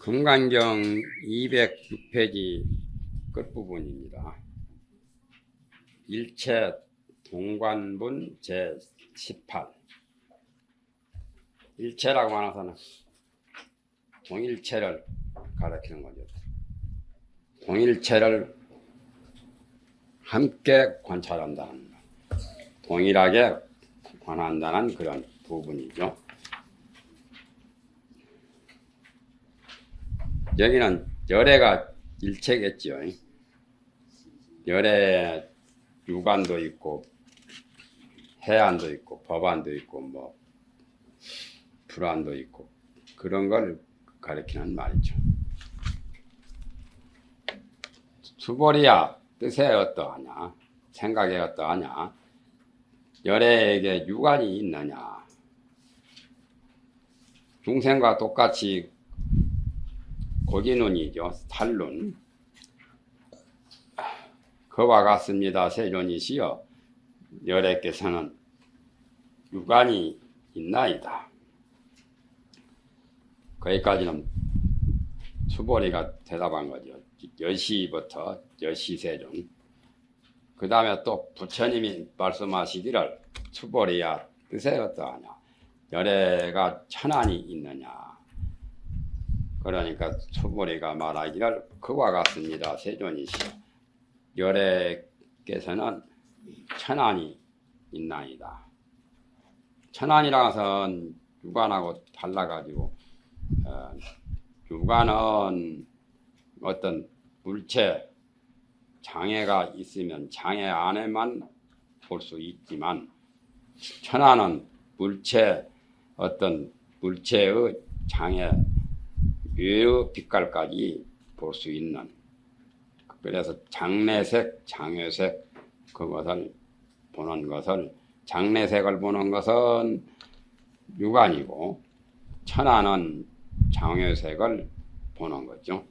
금강경 206페이지 끝부분입니다. 일체 동관분 제18. 일체라고 하나서는 동일체를 가리키는 거죠. 동일체를 함께 관찰한다는 것, 동일하게 관한다는 그런 부분이죠. 여기는 열애가 일체겠죠. 열애 유관도 있고 해안도 있고 법안도 있고 뭐 불안도 있고 그런 걸 가리키는 말이죠. 수보리야 뜻에 어떠하냐, 생각에 어떠하냐, 열애에게 유관이 있느냐, 중생과 똑같이 고기눈이죠. 탈눈. 그와 같습니다. 세존이시여 열애께서는 유관이 있나이다. 거기까지는 수보리가 대답한 거죠. 여시부터 여시세존. 그 다음에 또 부처님이 말씀하시기를 수보리야 뜻에 어떠하냐, 열애가 천안이 있느냐. 그러니까 수보리가 말하기를 그와 같습니다. 세존이시여 열애께서는 천안이 있나이다. 천안이라는 것은 유관하고 달라가지고 유관은 어떤 물체 장애가 있으면 장애 안에만 볼 수 있지만 천안은 물체 어떤 물체의 장애 외의 빛깔까지 볼 수 있는, 그래서 장내색, 장외색 그것을 보는 것을, 장내색을 보는 것은 유관이고 천안은 장외색을 보는 거죠.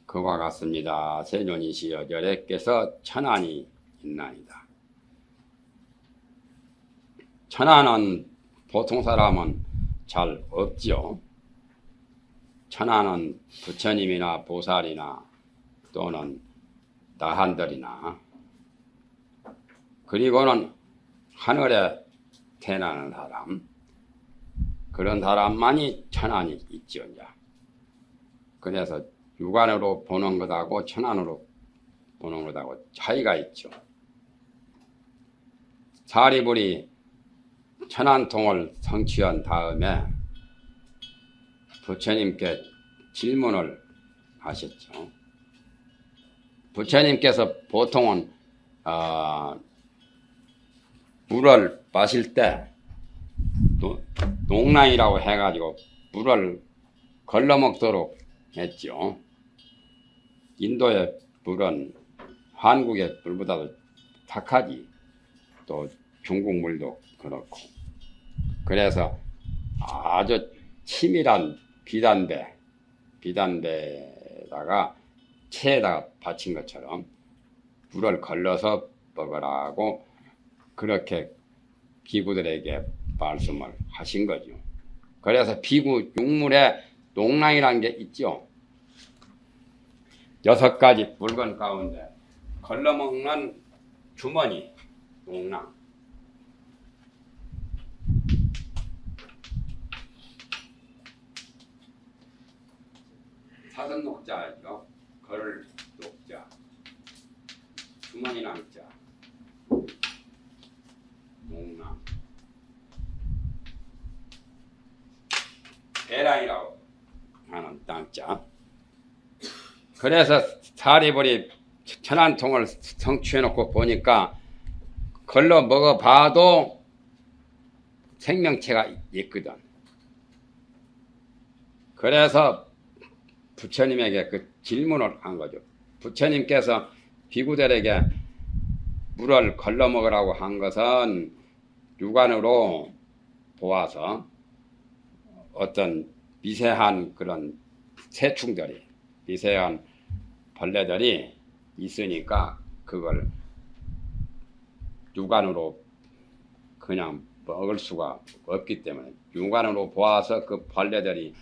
그와 같습니다. 세존이시여 열애께서 천안이 있나이다. 천안은 보통 사람은 잘 없죠. 천안은 부처님이나 보살이나 또는 나한들이나 그리고는 하늘에 태어나는 사람, 그런 사람만이 천안이 있죠. 그래서 유관으로 보는 것하고 천안으로 보는 것하고 차이가 있죠. 사리불이 천안통을 성취한 다음에 부처님께 질문을 하셨죠. 부처님께서 보통은 물을 마실 때 농랑이라고 해가지고 물을 걸러먹도록 했죠. 인도의 물은 한국의 물보다도 탁하지. 또 중국 물도 그렇고. 그래서 아주 치밀한 비단대에다가 체에다가 받친 것처럼 물을 걸러서 먹으라고 그렇게 비구들에게 말씀을 하신 거죠. 그래서 비구 육물에 농랑이라는 게 있죠. 6가지 물건 가운데 걸러먹는 주머니, 농랑. 사선 녹자죠. 걸 녹자. 주머니 낭자. 농랑. 대랑이라고 하는 땅자. 그래서 사리불이 천안통을 성취해놓고 보니까 걸러 먹어봐도 생명체가 있거든. 그래서 부처님에게 그 질문을 한 거죠. 부처님께서 비구들에게 물을 걸러 먹으라고 한 것은 육안으로 보아서 어떤 미세한 그런 새충들이, 미세한 벌레들이 있으니까 그걸 육안으로 그냥 먹을 수가 없기 때문에 육안으로 보아서 그 벌레들이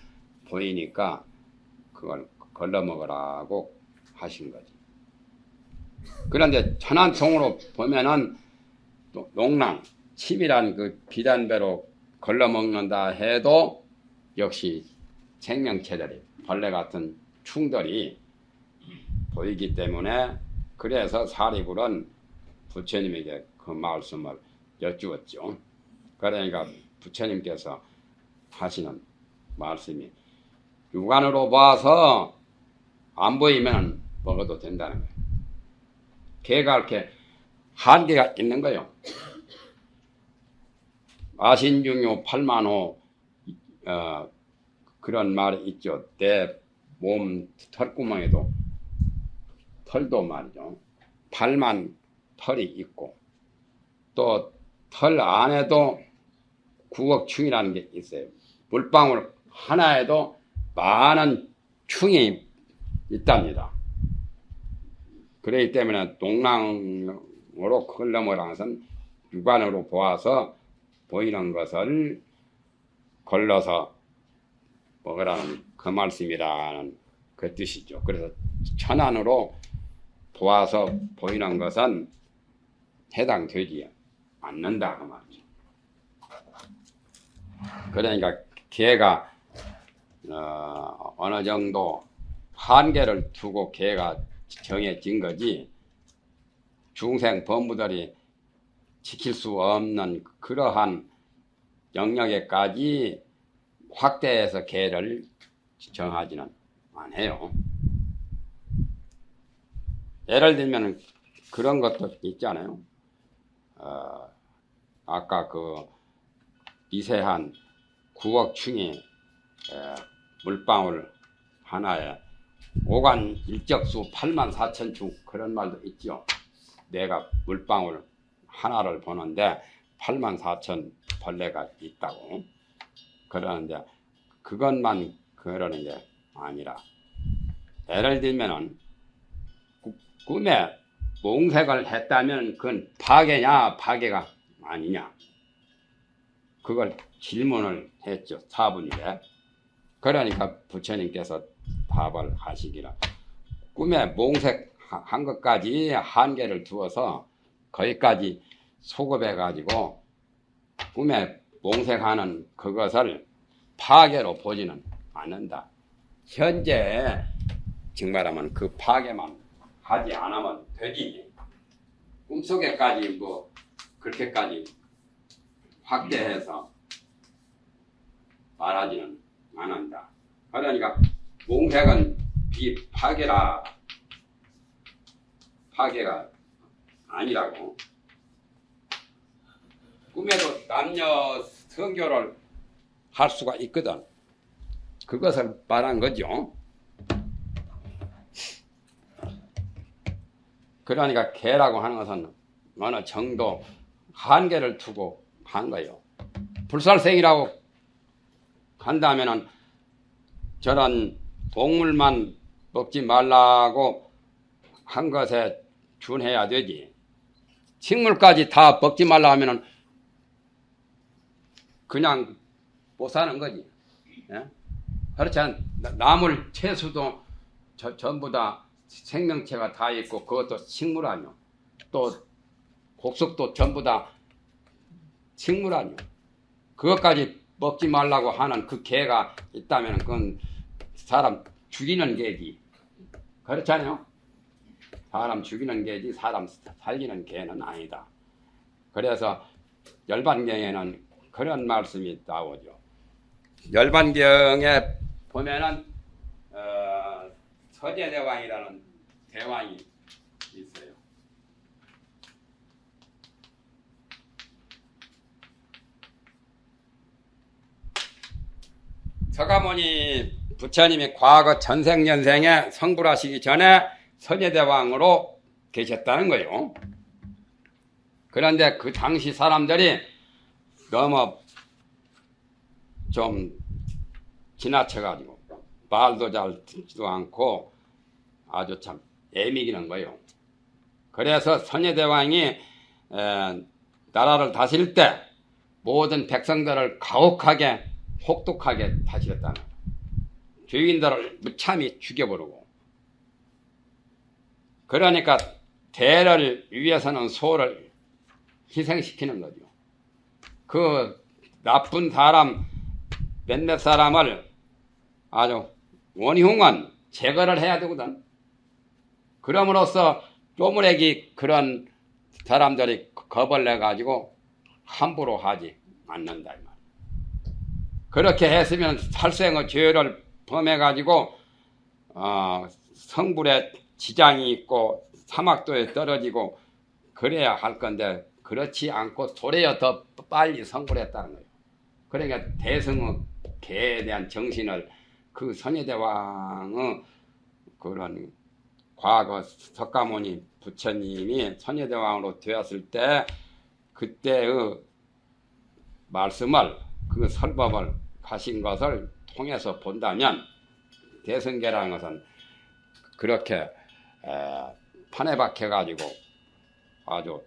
보이니까 그걸 걸러먹으라고 하신 거지. 그런데 천안통으로 보면은 농랑, 침이란 그 비단배로 걸러먹는다 해도 역시 생명체들이 벌레 같은 충들이 보이기 때문에 그래서 사리불은 부처님에게 그 말씀을 여쭈었죠. 그러니까 부처님께서 하시는 말씀이 육안으로 봐서 안 보이면 먹어도 된다는 거예요. 개가 이렇게 한계가 있는 거예요. 아신중요 8만호 그런 말이 있죠. 내 몸 털구멍에도 털도 말이죠. 8만 털이 있고 또 털 안에도 9억 충이라는 게 있어요. 물방울 하나에도 많은 충이 있답니다. 그렇기 때문에 농랑으로 걸러먹으라는 것은 육안으로 보아서 보이는 것을 걸러서 먹으라는 그 말씀이라는 그 뜻이죠. 그래서 천안으로 보아서 보이는 것은 해당되지 않는다 그 말이죠. 그러니까 개가 어느 정도 한계를 두고 개가 정해진 거지 중생 범부들이 지킬 수 없는 그러한 영역에까지 확대해서 개를 정하지는 않아요. 예를 들면 그런 것도 있잖아요. 아까 그 미세한 9억 충이 물방울 하나에 오간 일적수 8만 4천 충 그런 말도 있죠. 내가 물방울 하나를 보는데 8만 4천 벌레가 있다고 그러는데 그것만 그러는 게 아니라 예를 들면은 꿈에 몽색을 했다면 그건 파괴냐 파괴가 아니냐 그걸 질문을 했죠. 사분일에. 그러니까 부처님께서 답을 하시기를 꿈에 몽색한 것까지 한계를 두어서 거기까지 소급해 가지고 꿈에 몽색하는 그것을 파괴로 보지는 않는다. 현재 정말하면 그 파괴만 하지 않으면 되지. 꿈속에까지 뭐 그렇게까지 확대해서 말하지는 않는다. 그러니까 몽색은 비파괴라 파괴가 아니라고. 꿈에도 남녀 성교를 할 수가 있거든. 그것을 말한 거죠. 그러니까 개라고 하는 것은 어느 정도 한계를 두고 한 거예요. 불살생이라고 한다면은 저런 동물만 먹지 말라고 한 것에 준해야 되지. 식물까지 다 먹지 말라 하면은 그냥 못 사는 거지. 예? 그렇지 않, 나물, 채소도 전부 다 생명체가 다 있고 그것도 식물 아니요. 또 곡식도 전부 다 식물 아니요. 그것까지 먹지 말라고 하는 그 개가 있다면 그건 사람 죽이는 개지. 그렇지 않아요? 사람 죽이는 개지 사람 살리는 개는 아니다. 그래서 열반경에는 그런 말씀이 나오죠. 열반경에 보면은 서제대왕이라는 대왕이 있어요. 서가모니 부처님이 과거 전생연생에 성불하시기 전에 서제대왕으로 계셨다는 거예요. 그런데 그 당시 사람들이 너무 좀 지나쳐가지고 말도 잘 듣지도 않고 아주 참 애미기는 거예요. 그래서 서제대왕이 나라를 다스릴 때 모든 백성들을 가혹하게 혹독하게 다스렸다는 거예요. 주인들을 무참히 죽여버리고, 그러니까 대를 위해서는 소를 희생시키는 거죠. 그 나쁜 사람 몇몇 사람을 아주 원흉은 제거를 해야 되거든. 그럼으로써 쪼무레기 그런 사람들이 겁을 내가지고 함부로 하지 않는다. 그렇게 했으면 살생의 죄를 범해가지고 성불에 지장이 있고 사막도에 떨어지고 그래야 할 건데, 그렇지 않고 도리어 더 빨리 성불했다는 거예요. 그러니까 대승의 개에 대한 정신을 그 선예대왕의 그런 과거 석가모니 부처님이 선예대왕으로 되었을 때 그때의 말씀을, 그 설법을 가신 것을 통해서 본다면 대승계라는 것은 그렇게 판에 박혀가지고 아주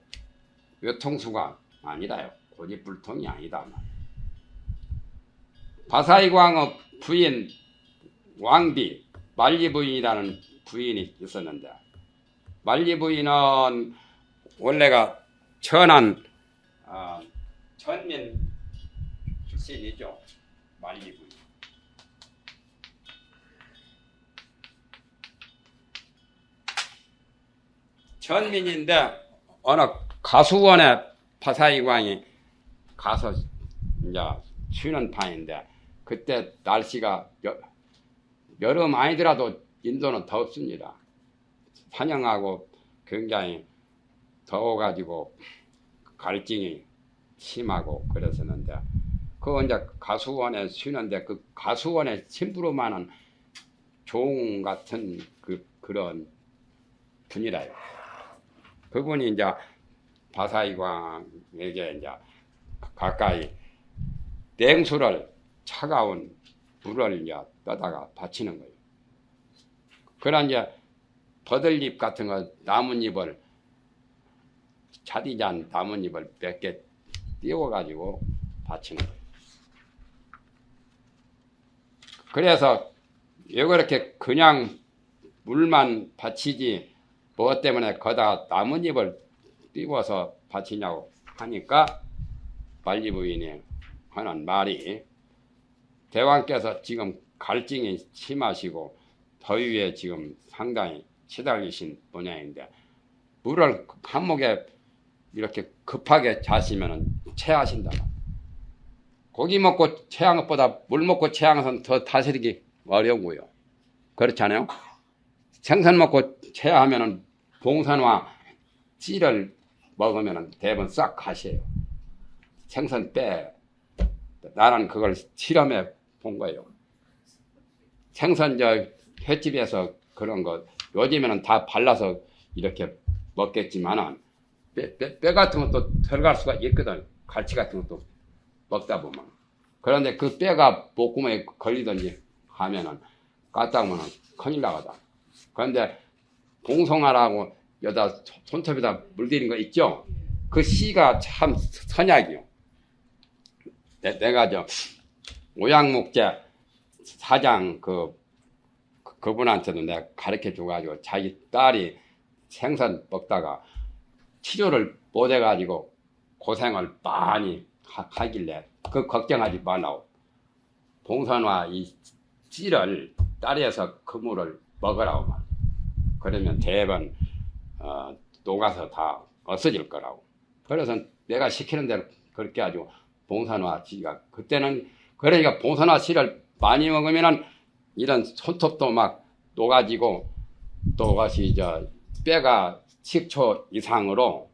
외통수가 아니라요. 고집불통이 아니다. 바사이광의 부인 왕비 만리부인이라는 부인이 있었는데, 만리부인은 원래가 천안 전민 출신이죠. 만리부인. 전민인데 어느 가수원에 바사이광이 가서 이제 쉬는 판인데, 그때 날씨가 여름 아니더라도 인도는 덥습니다. 환영하고 굉장히 더워가지고 갈증이 심하고 그랬었는데, 그 이제 가수원에 쉬는데 그 가수원에 심부름하는 종 같은 그런 분이라요. 그분이 이제 바사이광에게 이제 가까이 냉수를, 차가운 물을 이제 떠다가 바치는 거예요. 그런 이제 버들잎 같은 거, 나뭇잎을, 자디잔 나뭇잎을 몇 개 띄워가지고 바치는 거예요. 그래서 왜 그렇게 그냥 물만 바치지 뭐 때문에 거기다 나뭇잎을 띄워서 바치냐고 하니까 만리부인이 하는 말이, 대왕께서 지금 갈증이 심하시고 더위에 지금 상당히 시달리신 모양인데 물을 한목에 이렇게 급하게 자시면 체하신다. 고기 먹고 체한 것보다 물 먹고 체한 것은 더 다스리기 어려운 거예요. 그렇잖아요. 생선 먹고 체하면은 봉선화 찌를 먹으면은 대부분 싹 가시에요. 생선 빼. 나는 그걸 실험해 본 거예요. 생선 횟집에서 그런 거 요즘에는 다 발라서 이렇게 먹겠지만은 뼈 같은 것도 들어갈 수가 있거든. 갈치 같은 것도 먹다 보면. 그런데 그 뼈가 목구멍에 걸리든지 하면은 까딱하면은 큰일 나거든. 그런데 봉송하라고 여자 손톱에다 물들인 거 있죠? 그 씨가 참 선약이요. 내가 오양목제 사장 그분한테도 내가 가르쳐 줘가지고 자기 딸이 생선 먹다가 치료를 못 해가지고 고생을 많이 하길래 그 걱정하지 말라고 봉선화 이 찌를 딸에서 그 물을 먹으라고 말. 그러면 대번 녹아서 다 없어질 거라고. 그래서 내가 시키는 대로 그렇게 가지고 봉선화 씨가 그때는 그러니까 봉선화 씨를 많이 먹으면은 이런 손톱도 막 녹아지고 또 것이 뼈가 10초 이상으로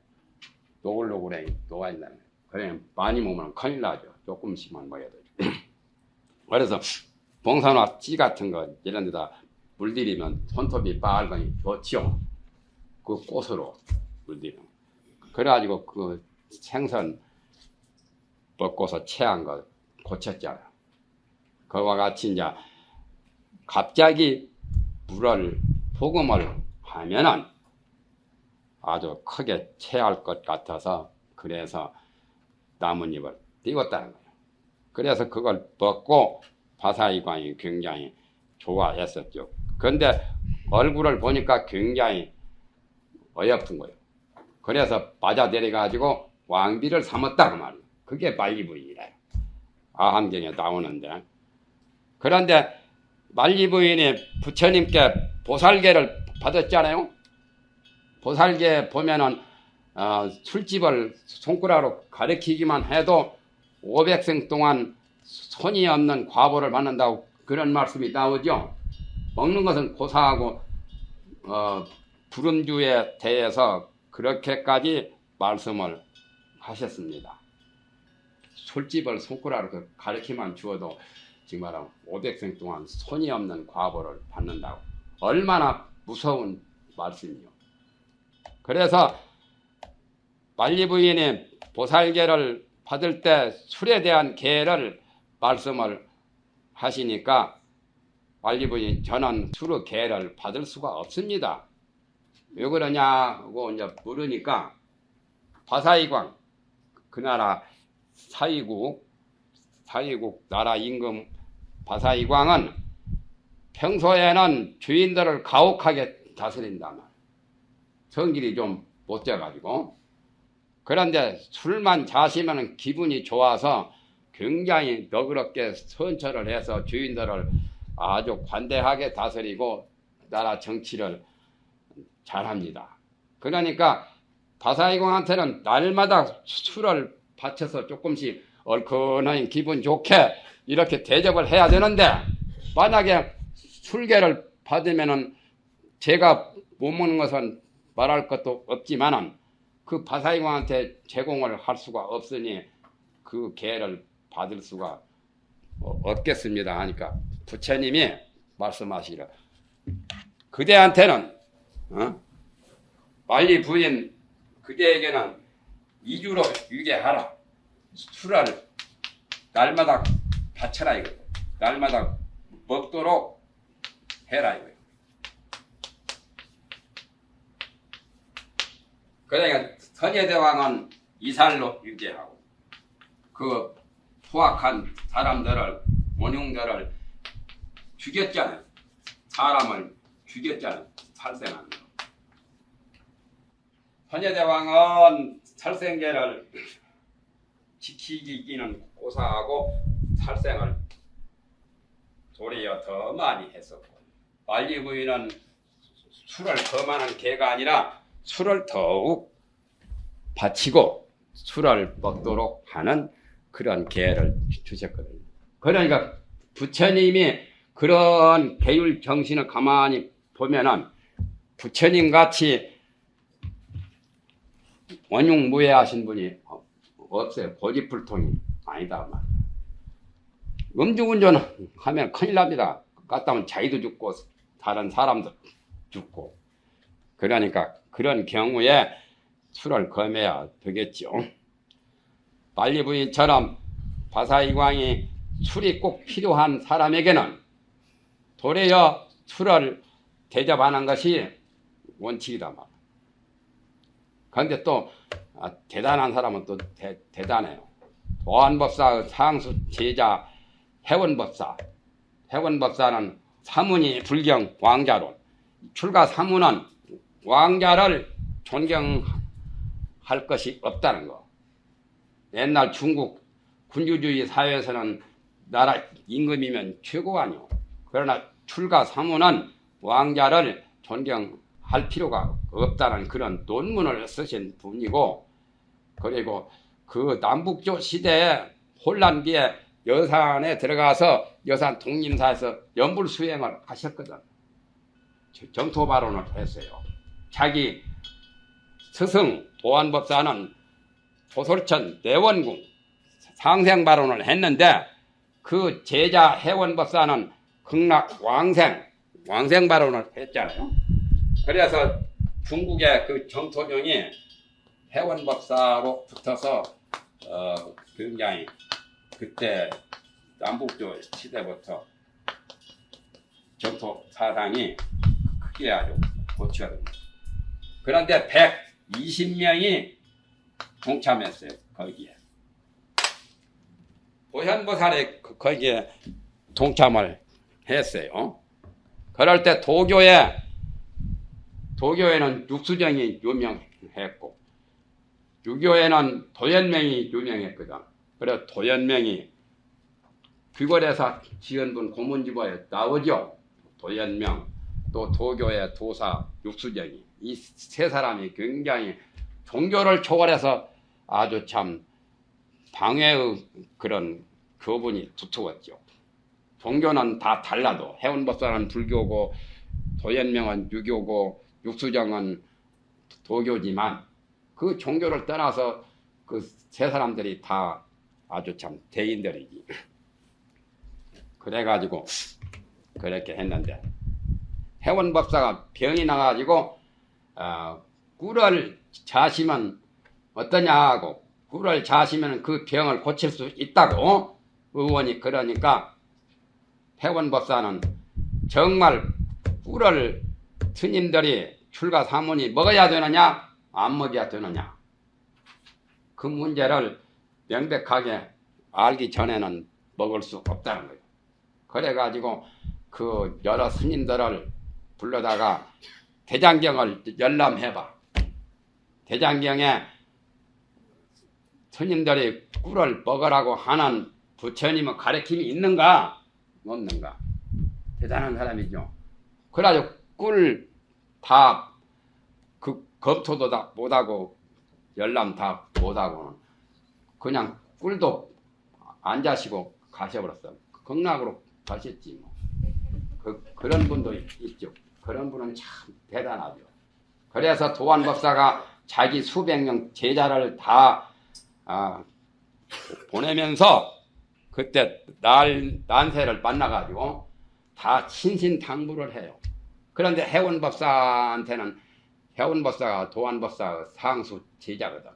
노글노글해 녹아있다는 거예요. 그러면 많이 먹으면 큰일 나죠. 조금씩만 먹어야 되죠. 그래서 봉선화 씨 같은 거 이런 데다 물들이면 손톱이 빨간이 좋지요. 그 꽃으로 물들이면. 그래가지고 그 생선 먹고서 체한 거 고쳤잖아요. 그와 같이 이제 갑자기 복음을 하면은 아주 크게 체할 것 같아서 그래서 나뭇잎을 띄웠다는 거예요. 그래서 그걸 먹고 바사이광이 굉장히 좋아했었죠. 그런데 얼굴을 보니까 굉장히 어여쁜 거예요. 그래서 맞아 내려가지고 왕비를 삼았다 그 말이에요. 그게 만리부인이래요. 아함경에 나오는데. 그런데 만리부인이 부처님께 보살계를 받았잖아요. 보살계 보면은 술집을 손가락으로 가리키기만 해도 500생 동안 손이 없는 과보를 받는다고 그런 말씀이 나오죠. 먹는 것은 고사하고 부름주에 대해서 그렇게까지 말씀을 하셨습니다. 술집을 손가락으로 가리키만 주어도 정말 500생 동안 손이 없는 과보를 받는다고. 얼마나 무서운 말씀이요. 그래서 만리부인이 보살계를 받을 때 술에 대한 계를 말씀을 하시니까 만리부인 저는 술의 계를 받을 수가 없습니다. 왜 그러냐고 이제 물으니까 바사이광 그 나라 사이국 나라 임금 바사이광은 평소에는 주인들을 가혹하게 다스린다 말. 성질이 좀 못져가지고. 그런데 술만 자시면 기분이 좋아서 굉장히 너그럽게 선처를 해서 주인들을 아주 관대하게 다스리고 나라 정치를 잘합니다. 그러니까 바사이공한테는 날마다 술을 바쳐서 조금씩 얼큰하니 기분 좋게 이렇게 대접을 해야 되는데, 만약에 술계를 받으면은 제가 못 먹는 것은 말할 것도 없지만은 그 바사이공한테 제공을 할 수가 없으니 그 계를 받을 수가 없겠습니다 하니까 부처님이 말씀하시기를 그대한테는 만리 부인 그대에게는 이주로 유계하라. 술을 날마다 바쳐라 이거. 날마다 먹도록 해라 이거. 그러니까 선예대왕은 이살로 유계하고 그 포악한 사람들을 원흉들을 죽였잖아요. 사람을 죽였잖아요. 살생한 거. 선예대왕은 살생계를 지키기는 고사하고 살생을 도리어 더 많이 했었고, 만리부인은 술을 거만한 계가 아니라 술을 더욱 바치고 술을 먹도록 하는 그런 계를 주셨거든요. 그러니까 부처님이 그런 계율 정신을 가만히 보면은 부처님 같이 원흉무해하신 분이 없어요. 고집불통이 아니다 말. 음주운전 하면 큰일 납니다. 갔다 오면 자기도 죽고 다른 사람도 죽고. 그러니까 그런 경우에 술을 검해야 되겠죠. 만리부인처럼 바사이광이 술이 꼭 필요한 사람에게는 도리어 술을 대접하는 것이 원칙이다 말. 그런데 또 대단한 사람은 또 대단해요. 도안법사의 상수 제자 해원법사는 사문이 불경 왕자론, 출가 사문은 왕자를 존경할 것이 없다는 거. 옛날 중국 군주주의 사회에서는 나라 임금이면 최고 아니오. 그러나 출가 사문은 왕자를 존경할 필요가 없다는 그런 논문을 쓰신 분이고, 그리고 그 남북조 시대에 혼란기에 여산에 들어가서 여산 독림사에서 연불 수행을 하셨거든. 정토 발언을 했어요. 자기 스승 도안법사는 조솔천 내원궁 상생 발언을 했는데 그 제자 해원법사는 극락 왕생 발언을 했잖아요. 그래서 중국의 그 정토령이 해원법사로 붙어서 굉장히 그때 남북조 시대부터 정토 사상이 크게 아주 고치거든요. 그런데 120명이 동참했어요. 거기에 보현보살이 거기에 동참을 했어요. 그럴 때 도교에는 육수정이 유명했고 유교에는 도연명이 유명했거든. 그래서 도연명이 귀걸에서 지은분 고문지보에 나오죠. 도연명, 또 도교의 도사 육수정이, 이 세 사람이 굉장히 종교를 초월해서 아주 참 방해의 그런 교분이 두터웠죠. 종교는 다 달라도 해운법사는 불교고 도연명은 유교고 육수정은 도교지만 그 종교를 떠나서 그 세 사람들이 다 아주 참 대인들이지. 그래가지고 그렇게 했는데 해운법사가 병이 나가지고 꿀을 자시면 어떠냐 하고 꿀을 자시면 그 병을 고칠 수 있다고 의원이 그러니까 해운법사는 정말 꿀을 스님들이 출가 사문이 먹어야 되느냐 안 먹어야 되느냐 그 문제를 명백하게 알기 전에는 먹을 수 없다는 거예요. 그래가지고 그 여러 스님들을 불러다가 대장경을 열람해봐. 대장경에 스님들이 꿀을 먹으라고 하는 부처님의 가르침이 있는가 없는가. 대단한 사람이죠. 그래가지고 꿀 다 그 검토도 다 못하고 열람 다 못하고는 그냥 꿀도 안 자시고 가셔버렸어. 극락으로 가셨지 뭐. 그런 분도 있죠. 그런 분은 참 대단하죠. 그래서 도안법사가 자기 수백 명 제자를 다 보내면서 그때 난세를 만나가지고 다 신신당부를 해요. 그런데 해운법사한테는 해운법사가 도안법사 상수 제자거든.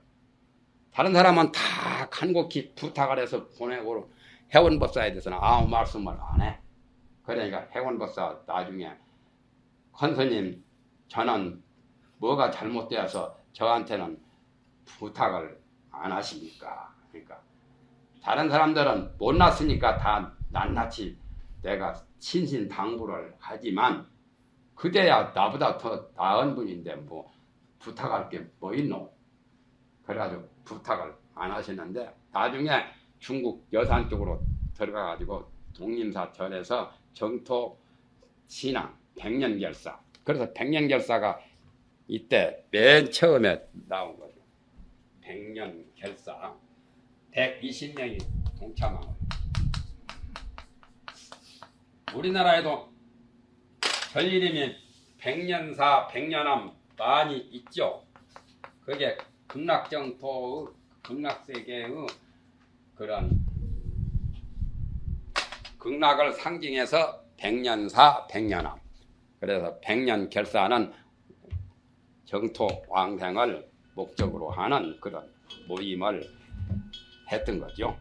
다른 사람은 다 간곡히 부탁을 해서 보내고 해운법사에 대해서는 아무 말씀을 안 해. 그러니까 해운법사 나중에 헌스님 저는 뭐가 잘못되어서 저한테는 부탁을 안 하십니까? 그러니까 다른 사람들은 못났으니까 다 낱낱이 내가 신신당부를 하지만 그대야 나보다 더 나은 분인데 뭐 부탁할 게 뭐 있노? 그래가지고 부탁을 안 하시는데 나중에 중국 여산 쪽으로 들어가가지고 독림사 절에서 정토 신앙 백년결사. 그래서 백년결사가 이때 맨 처음에 나온 거죠. 백년결사 120명이 동참한 거예요. 우리나라에도 절 이름이 백년사 백년암 많이 있죠. 그게 극락정토의 극락세계의 그런 극락을 상징해서 백년사 백년암. 그래서 백년결사는 정토 왕생을 목적으로 하는 그런 모임을 했던 거죠.